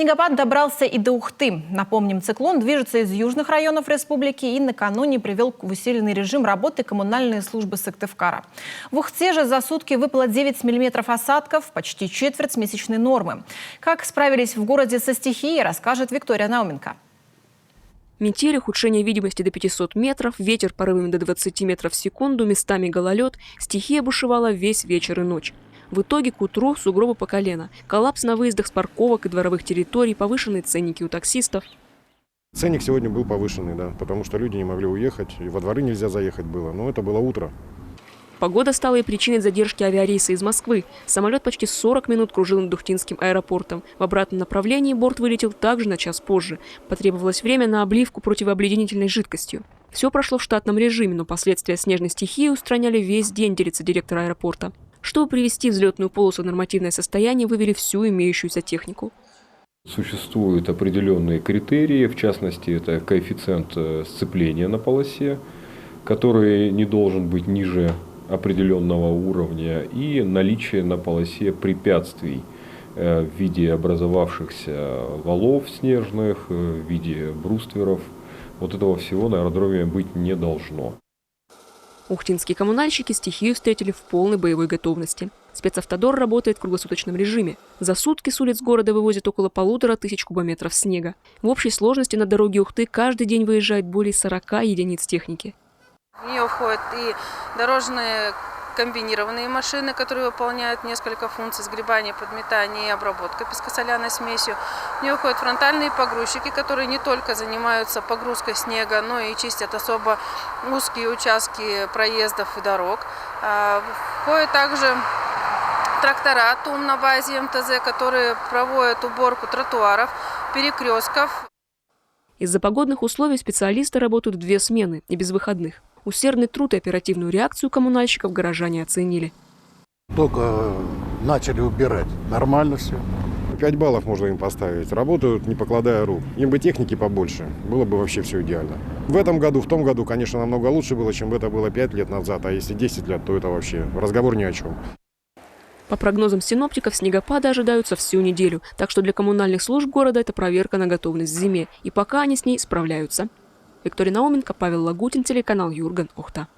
Снегопад добрался и до Ухты. Напомним, циклон движется из южных районов республики и накануне привел в усиленный режим работы коммунальные службы Сыктывкара. В Ухте же за сутки выпало 9 миллиметров осадков, почти четверть месячной нормы. Как справились в городе со стихией, расскажет Виктория Науменко. Метель, ухудшение видимости до 500 метров, ветер порывами до 20 метров в секунду, местами гололед. Стихия бушевала весь вечер и ночь. В итоге к утру сугробы по колено, коллапс на выездах с парковок и дворовых территорий, повышенные ценники у таксистов. Ценник сегодня был повышенный, да, потому что люди не могли уехать, и во дворы нельзя заехать было, но это было утро. Погода стала и причиной задержки авиарейса из Москвы. Самолет почти 40 минут кружил над Ухтинским аэропортом. В обратном направлении борт вылетел также на час позже. Потребовалось время на обливку противообледенительной жидкостью. Все прошло в штатном режиме, но последствия снежной стихии устраняли весь день, делится директор аэропорта. Чтобы привести взлетную полосу в нормативное состояние, вывели всю имеющуюся технику. Существуют определенные критерии, в частности, это коэффициент сцепления на полосе, который не должен быть ниже определенного уровня, и наличие на полосе препятствий в виде образовавшихся валов снежных, в виде брустверов. Вот этого всего на аэродроме быть не должно. Ухтинские коммунальщики стихию встретили в полной боевой готовности. Спецавтодор работает в круглосуточном режиме. За сутки с улиц города вывозят около 1500 кубометров снега. В общей сложности на дороге Ухты каждый день выезжает более 40 единиц техники. В нее входят и дорожные комбинированные машины, которые выполняют несколько функций: сгребания, подметания и обработка пескосоляной смесью. В нее входят фронтальные погрузчики, которые не только занимаются погрузкой снега, но и чистят особо узкие участки проездов и дорог. Входят также трактора ТУМ на базе МТЗ, которые проводят уборку тротуаров, перекрестков. Из-за погодных условий специалисты работают в 2 смены и без выходных. Усердный труд и оперативную реакцию коммунальщиков горожане оценили. Только начали убирать. Нормально все. 5 баллов можно им поставить. Работают, не покладая рук. Им бы техники побольше. Было бы вообще все идеально. В этом году, в том году, конечно, намного лучше было, чем это было 5 лет назад. А если 10 лет, то это вообще разговор ни о чем. По прогнозам синоптиков, снегопады ожидаются всю неделю. Так что для коммунальных служб города это проверка на готовность к зиме. И пока они с ней справляются. Виктория Науменко, Павел Лагутин, телеканал Юрган, Ухта.